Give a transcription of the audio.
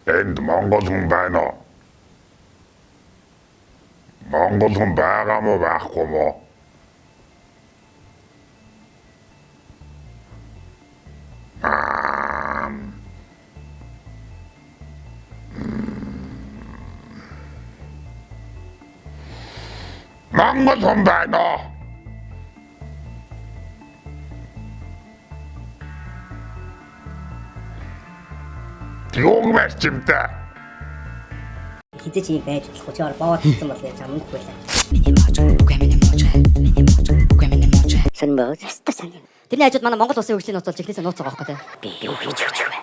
Энд Монгол хүн байна уу? Монгол хүн байгаа мó байхгүй мó? Монгол хүн байна уу? Юуг мэрчимтэй? Хизээч ийм байж болох чи ороо боод хэлсэн бол яаж амгүй байлаа. Сэн бод. Тэрний хажууд манай Монгол улсын хөгжлийн нууц болж эхлээсээ нууц байгаа байхгүй тий. Би юу хийж өгч вэ?